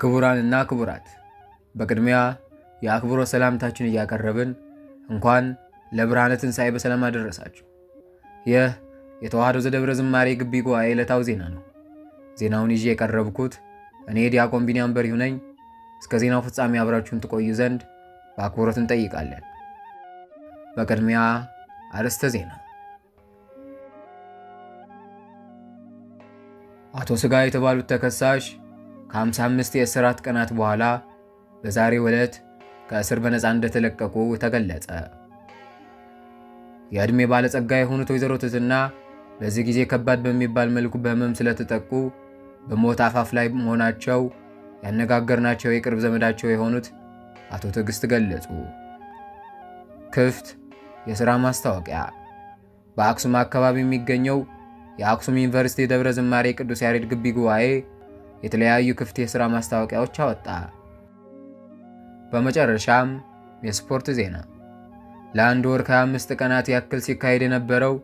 ክቡራንና ክቡራት በቅድሚያ የአክብሮት ሰላምታችን እያቀረብን እንኳን ለብርሃነ ትንሣኤ በሰላም አደረሳችሁ። ይህ የተዋሕዶ ዘደብረ ዝማሬ ግቢ ጉባኤ ዕለታዊ ዜና ነው። ዜናውን ይዤ የቀረብኩት እኔ ዲያቆን ቢንያም በሪሁ ነኝ። እስከ ዜናው ፍጻሜ አብራችሁን ትቆዩ ዘንድ በአክብሮት እንጠይቃለን። በቅድሚያ አርዕስተ ዜና። አቶ ሥጋ የተባሉት ተከሳሽ ከ55 የእስራት ቀናት በኋላ በዛሬው ዕለት ከእስር በነፃ እንደተለቀቁ ተገለጸ። የዕድሜ ባለጸጋ የሆኑት ወይዘሮ ትትና በዚህ ጊዜ ከባድ በሚባል መልኩ በሕመም ስለተጠቁ በሞት አፋፍ ላይ መሆናቸው ያነጋገርናቸው የቅርብ ዘመዳቸው የሆኑት አቶ ትዕግስት ገለጹ። ክፍት የሥራ ማስታወቂያ። በአክሱም አካባቢ የሚገኘው የአክሱም ዩኒቨርሲቲ ደብረ ዝማሬ ቅዱስ ያሬድ ግቢ ጉባኤ የተለያዩ ክፍት የሥራ ማስታወቂያዎች አወጣ። በመጨረሻም የስፖርት ዜና። ለአንድ ወር ከ25 ቀናት ያክል ሲካሄድ የነበረው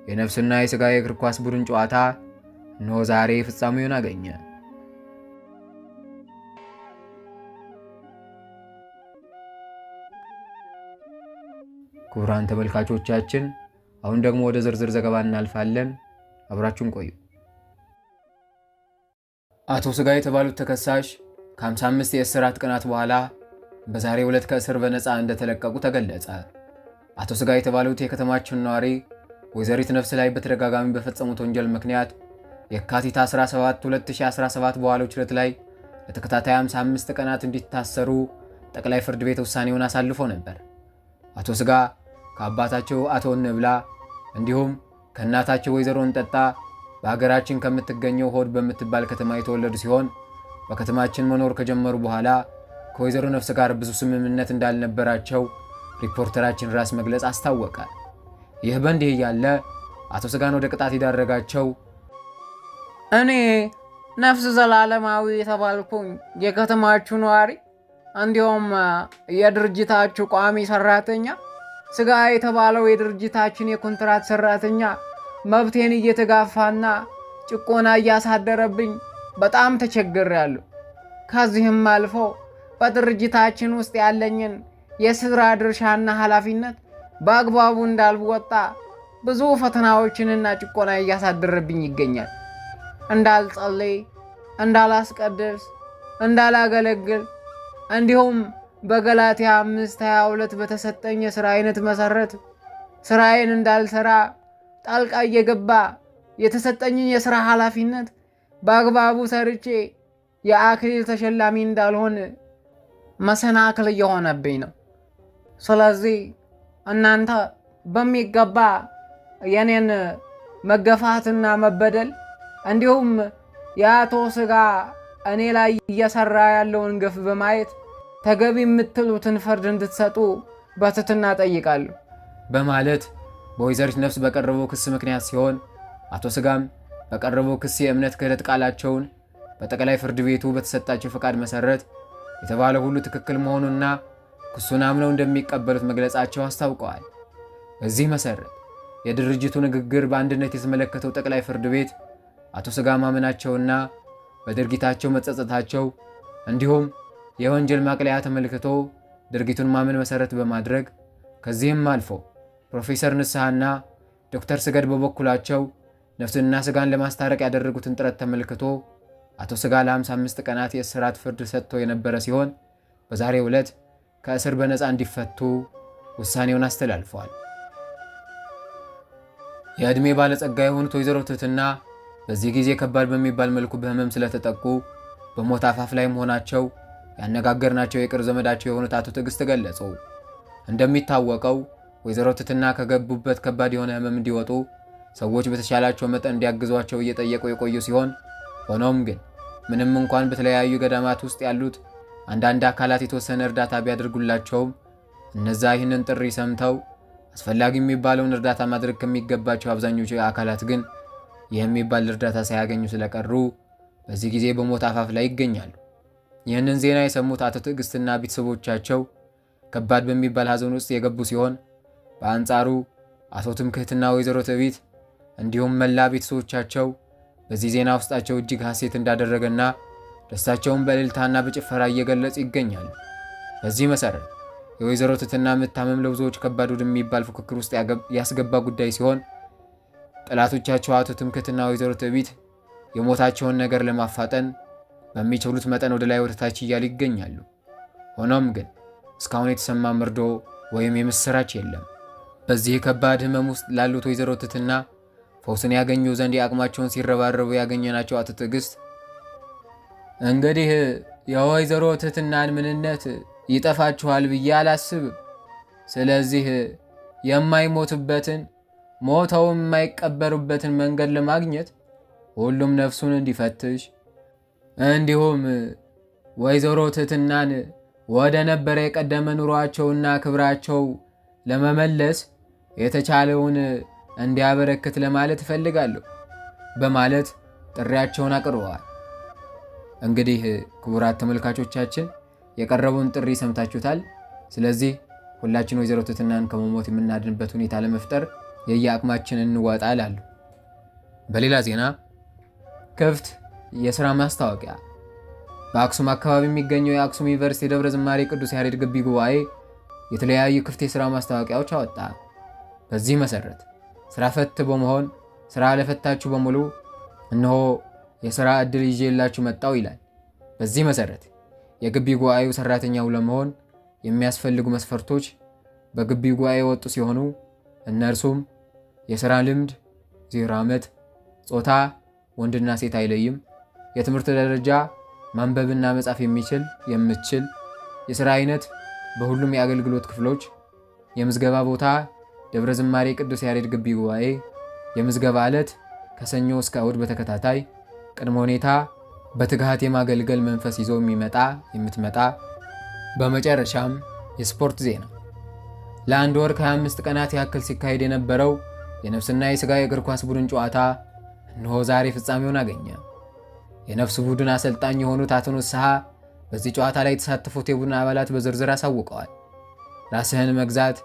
የነፍስና የሥጋ የእግር ኳስ ቡድን ጨዋታ እነሆ ዛሬ ፍጻሜውን አገኘ። ክቡራን ተመልካቾቻችን አሁን ደግሞ ወደ ዝርዝር ዘገባ እናልፋለን። አብራችሁን ቆዩ። አቶ ሥጋ የተባሉት ተከሳሽ ከ55 የእስራት ቀናት በኋላ በዛሬው ዕለት ከእስር በነፃ እንደተለቀቁ ተገለጸ። አቶ ሥጋ የተባሉት የከተማችን ነዋሪ ወይዘሪት ነፍስ ላይ በተደጋጋሚ በፈጸሙት ወንጀል ምክንያት የካቲት 17 2017 በዋለው ችሎት ላይ ለተከታታይ 55 ቀናት እንዲታሰሩ ጠቅላይ ፍርድ ቤት ውሳኔውን አሳልፎ ነበር። አቶ ሥጋ ከአባታቸው አቶ እንብላ እንዲሁም ከእናታቸው ወይዘሮ እንጠጣ በሀገራችን ከምትገኘው ሆድ በምትባል ከተማ የተወለዱ ሲሆን በከተማችን መኖር ከጀመሩ በኋላ ከወይዘሮ ነፍስ ጋር ብዙ ስምምነት እንዳልነበራቸው ሪፖርተራችን ራስ መግለጽ አስታወቀ። ይህ በእንዲህ እያለ አቶ ሥጋን ወደ ቅጣት የዳረጋቸው እኔ ነፍስ ዘላለማዊ የተባልኩኝ የከተማችሁ ነዋሪ እንዲሁም የድርጅታችሁ ቋሚ ሰራተኛ ሥጋ የተባለው የድርጅታችን የኮንትራት ሰራተኛ መብቴን እየተጋፋና ጭቆና እያሳደረብኝ በጣም ተቸግሬያለሁ። ከዚህም አልፎ በድርጅታችን ውስጥ ያለኝን የሥራ ድርሻና ኃላፊነት በአግባቡ እንዳልወጣ ብዙ ፈተናዎችንና ጭቆና እያሳደረብኝ ይገኛል። እንዳልጸልይ፣ እንዳላስቀድስ፣ እንዳላገለግል እንዲሁም በገላትያ 5:22 በተሰጠኝ የሥራ አይነት መሠረት ሥራዬን እንዳልሠራ ጣልቃ እየገባ የተሰጠኝን የሥራ ኃላፊነት በአግባቡ ሰርቼ የአክሊል ተሸላሚ እንዳልሆን መሰናክል እየሆነብኝ ነው። ስለዚህ እናንተ በሚገባ የኔን መገፋትና መበደል እንዲሁም የአቶ ሥጋ እኔ ላይ እየሰራ ያለውን ግፍ በማየት ተገቢ የምትሉትን ፍርድ እንድትሰጡ በትህትና ጠይቃለሁ በማለት በወይዘሪት ነፍስ በቀረበው ክስ ምክንያት ሲሆን አቶ ሥጋም በቀረበው ክስ የእምነት ክህደት ቃላቸውን በጠቅላይ ፍርድ ቤቱ በተሰጣቸው ፈቃድ መሰረት የተባለ ሁሉ ትክክል መሆኑንና ክሱን አምነው እንደሚቀበሉት መግለጻቸው አስታውቀዋል። በዚህ መሰረት የድርጅቱ ንግግር በአንድነት የተመለከተው ጠቅላይ ፍርድ ቤት አቶ ሥጋ ማመናቸውና በድርጊታቸው መጸጸታቸው እንዲሁም የወንጀል ማቅለያ ተመልክቶ ድርጊቱን ማመን መሰረት በማድረግ ከዚህም አልፎ ፕሮፌሰር ንስሐና ዶክተር ስገድ በበኩላቸው ነፍስንና ሥጋን ለማስታረቅ ያደረጉትን ጥረት ተመልክቶ አቶ ሥጋ ለ55 ቀናት የእስራት ፍርድ ሰጥቶ የነበረ ሲሆን በዛሬው ዕለት ከእስር በነፃ እንዲፈቱ ውሳኔውን አስተላልፈዋል። የዕድሜ ባለጸጋ የሆኑት ወይዘሮ ትትና በዚህ ጊዜ ከባድ በሚባል መልኩ በሕመም ስለተጠቁ በሞት አፋፍ ላይ መሆናቸው ያነጋገርናቸው የቅርብ ዘመዳቸው የሆኑት አቶ ትዕግስት ገለጹ። እንደሚታወቀው ወይዘሮ ትትና ከገቡበት ከባድ የሆነ ሕመም እንዲወጡ ሰዎች በተሻላቸው መጠን እንዲያግዟቸው እየጠየቁ የቆዩ ሲሆን ሆኖም ግን ምንም እንኳን በተለያዩ ገዳማት ውስጥ ያሉት አንዳንድ አካላት የተወሰነ እርዳታ ቢያደርጉላቸውም እነዛ ይህንን ጥሪ ሰምተው አስፈላጊ የሚባለውን እርዳታ ማድረግ ከሚገባቸው አብዛኞቹ አካላት ግን ይህ የሚባል እርዳታ ሳያገኙ ስለቀሩ በዚህ ጊዜ በሞት አፋፍ ላይ ይገኛሉ። ይህንን ዜና የሰሙት አቶ ትዕግስትና ቤተሰቦቻቸው ከባድ በሚባል ሐዘን ውስጥ የገቡ ሲሆን በአንጻሩ አቶ ትምክህትና ወይዘሮ ትዕቢት እንዲሁም መላ ቤተሰቦቻቸው በዚህ ዜና ውስጣቸው እጅግ ሐሴት እንዳደረገና ደስታቸውን በእልልታና በጭፈራ እየገለጹ ይገኛሉ። በዚህ መሰረት የወይዘሮ ትሕትና መታመም ለብዙዎች ከባድ ወደሚባል ፉክክር ውስጥ ያስገባ ጉዳይ ሲሆን ጠላቶቻቸው አቶ ትምክህትና ወይዘሮ ትዕቢት የሞታቸውን ነገር ለማፋጠን በሚችሉት መጠን ወደ ላይ ወደታች እያሉ ይገኛሉ። ሆኖም ግን እስካሁን የተሰማ መርዶ ወይም የምስራች የለም። በዚህ ከባድ ህመም ውስጥ ላሉት ወይዘሮ ትሕትና ፈውስን ያገኙ ዘንድ የአቅማቸውን ሲረባረቡ ያገኘናቸው አቶ ትዕግስት እንግዲህ የወይዘሮ ትሕትናን ምንነት ይጠፋችኋል ብዬ አላስብም። ስለዚህ የማይሞትበትን ሞተውም የማይቀበሩበትን መንገድ ለማግኘት ሁሉም ነፍሱን እንዲፈትሽ እንዲሁም ወይዘሮ ትሕትናን ወደ ነበረ የቀደመ ኑሯቸውና ክብራቸው ለመመለስ የተቻለውን እንዲያበረክት ለማለት እፈልጋለሁ በማለት ጥሪያቸውን አቅርበዋል። እንግዲህ ክቡራት ተመልካቾቻችን የቀረበውን ጥሪ ሰምታችሁታል። ስለዚህ ሁላችን ወይዘሮ ትሕትናን ከመሞት የምናድንበት ሁኔታ ለመፍጠር የየአቅማችንን እንዋጣ እላለሁ። በሌላ ዜና ክፍት የሥራ ማስታወቂያ። በአክሱም አካባቢ የሚገኘው የአክሱም ዩኒቨርሲቲ ደብረ ዝማሬ ቅዱስ ያሬድ ግቢ ጉባኤ የተለያዩ ክፍት የሥራ ማስታወቂያዎች አወጣ። በዚህ መሰረት ሥራ ፈት በመሆን ሥራ ለፈታችሁ በሙሉ እነሆ የሥራ ዕድል ይዤላችሁ መጣው ይላል። በዚህ መሰረት የግቢ ጉባኤው ሠራተኛው ለመሆን የሚያስፈልጉ መስፈርቶች በግቢ ጉባኤ የወጡ ሲሆኑ እነርሱም የሥራ ልምድ 0 ዓመት፣ ጾታ ወንድና ሴት አይለይም፣ የትምህርት ደረጃ ማንበብና መጻፍ የምትችል፣ የሥራ አይነት በሁሉም የአገልግሎት ክፍሎች፣ የምዝገባ ቦታ ደብረ ዝማሬ ቅዱስ ያሬድ ግቢ ጉባኤ፣ የምዝገባ ዕለት ከሰኞ እስከ እሁድ በተከታታይ፣ ቅድመ ሁኔታ በትጋት የማገልገል መንፈስ ይዞ የምትመጣ። በመጨረሻም የስፖርት ዜና። ለአንድ ወር ከ25 ቀናት ያክል ሲካሄድ የነበረው የነፍስና የሥጋ የእግር ኳስ ቡድን ጨዋታ እነሆ ዛሬ ፍጻሜውን አገኘ። የነፍስ ቡድን አሰልጣኝ የሆኑት አቶ ንስሐ በዚህ ጨዋታ ላይ የተሳተፉት የቡድን አባላት በዝርዝር አሳውቀዋል። ራስህን መግዛት፣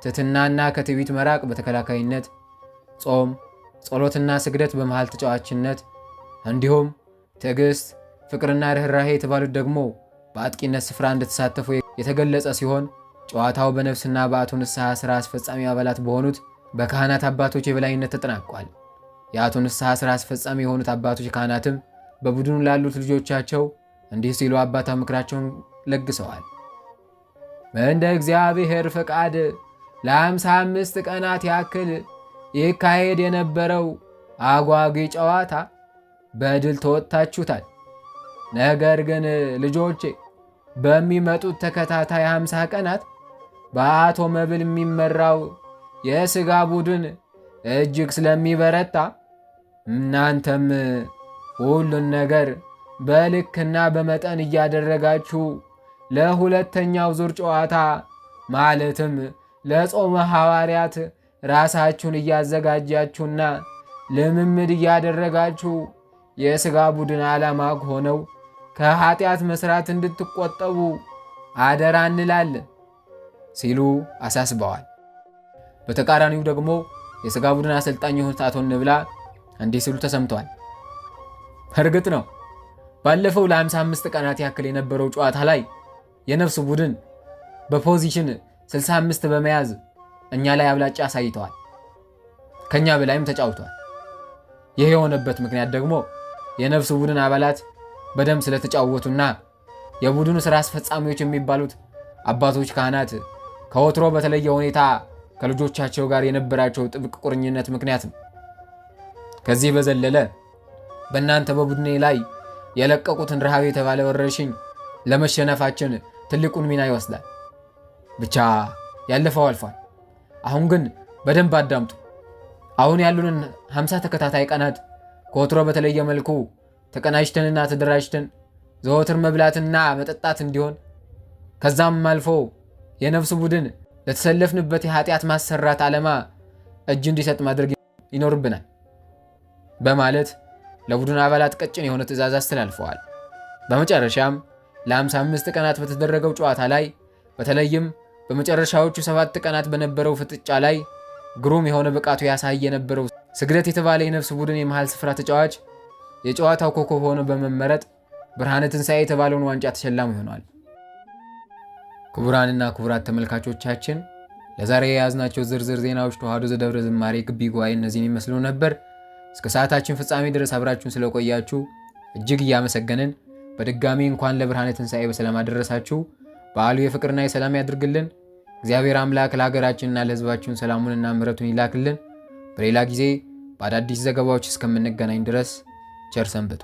ትሕትናና ከትዕቢት መራቅ በተከላካይነት፣ ጾም፣ ጸሎትና ስግደት በመሃል ተጫዋችነት፣ እንዲሁም ትዕግስት፣ ፍቅርና ርኅራሄ የተባሉት ደግሞ በአጥቂነት ስፍራ እንደተሳተፉ የተገለጸ ሲሆን ጨዋታው በነፍስና በአቶ ንስሐ ሥራ አስፈጻሚ አባላት በሆኑት በካህናት አባቶች የበላይነት ተጠናቋል። የአቶ ንስሐ ሥራ አስፈጻሚ የሆኑት አባቶች ካህናትም በቡድኑ ላሉት ልጆቻቸው እንዲህ ሲሉ አባታዊ ምክራቸውን ለግሰዋል። እንደ እግዚአብሔር ፈቃድ ለ55 ቀናት ያክል ይካሄድ የነበረው አጓጊ ጨዋታ በድል ተወጥታችሁታል። ነገር ግን ልጆቼ በሚመጡት ተከታታይ 50 ቀናት በአቶ መብል የሚመራው የሥጋ ቡድን እጅግ ስለሚበረታ እናንተም ሁሉን ነገር በልክና በመጠን እያደረጋችሁ ለሁለተኛው ዙር ጨዋታ ማለትም ለጾመ ሐዋርያት ራሳችሁን እያዘጋጃችሁና ልምምድ እያደረጋችሁ የሥጋ ቡድን ዓላማ ሆነው ከኃጢአት መስራት እንድትቆጠቡ አደራ እንላለን ሲሉ አሳስበዋል። በተቃራኒው ደግሞ የሥጋ ቡድን አሰልጣኝ የሆኑት አቶ ንብላ እንዲህ ሲሉ ተሰምተዋል። እርግጥ ነው ባለፈው ለ55 ቀናት ያክል የነበረው ጨዋታ ላይ የነፍስ ቡድን በፖዚሽን 65 በመያዝ እኛ ላይ አብላጫ አሳይተዋል። ከኛ በላይም ተጫውተዋል። ይህ የሆነበት ምክንያት ደግሞ የነፍስ ቡድን አባላት በደንብ ስለተጫወቱና የቡድኑ ሥራ አስፈጻሚዎች የሚባሉት አባቶች ካህናት ከወትሮ በተለየ ሁኔታ ከልጆቻቸው ጋር የነበራቸው ጥብቅ ቁርኝነት ምክንያት ነው። ከዚህ በዘለለ በእናንተ በቡድኔ ላይ የለቀቁትን ረሃብ የተባለ ወረርሽኝ ለመሸነፋችን ትልቁን ሚና ይወስዳል። ብቻ ያለፈው አልፏል። አሁን ግን በደንብ አዳምጡ። አሁን ያሉንን 50 ተከታታይ ቀናት ከወትሮ በተለየ መልኩ ተቀናጅተንና ተደራጅተን ዘወትር መብላትና መጠጣት እንዲሆን ከዛም አልፎ የነፍስ ቡድን ለተሰለፍንበት የኃጢአት ማሰራት ዓላማ እጅ እንዲሰጥ ማድረግ ይኖርብናል በማለት ለቡድን አባላት ቀጭን የሆነ ትዕዛዝ አስተላልፈዋል። በመጨረሻም ለ55 ቀናት በተደረገው ጨዋታ ላይ በተለይም በመጨረሻዎቹ 7 ቀናት በነበረው ፍጥጫ ላይ ግሩም የሆነ ብቃቱ ያሳይ የነበረው ስግደት የተባለ የነፍስ ቡድን የመሃል ስፍራ ተጫዋች የጨዋታው ኮከብ ሆኖ በመመረጥ ብርሃነ ትንሣኤ የተባለውን ዋንጫ ተሸላሚ ሆኗል። ክቡራንና ክቡራት ተመልካቾቻችን ለዛሬ የያዝናቸው ዝርዝር ዜናዎች ተዋሕዶ ዘደብረ ዝማሬ ግቢ ጉባኤ እነዚህን ይመስሉ ነበር። እስከ ሰዓታችን ፍጻሜ ድረስ አብራችሁን ስለቆያችሁ እጅግ እያመሰገንን በድጋሚ እንኳን ለብርሃነ ትንሣኤ በሰላም አደረሳችሁ። በዓሉ የፍቅርና የሰላም ያድርግልን። እግዚአብሔር አምላክ ለሀገራችንና ለሕዝባችን ሰላሙንና ምሕረቱን ይላክልን። በሌላ ጊዜ በአዳዲስ ዘገባዎች እስከምንገናኝ ድረስ ቸር ሰንብቱ።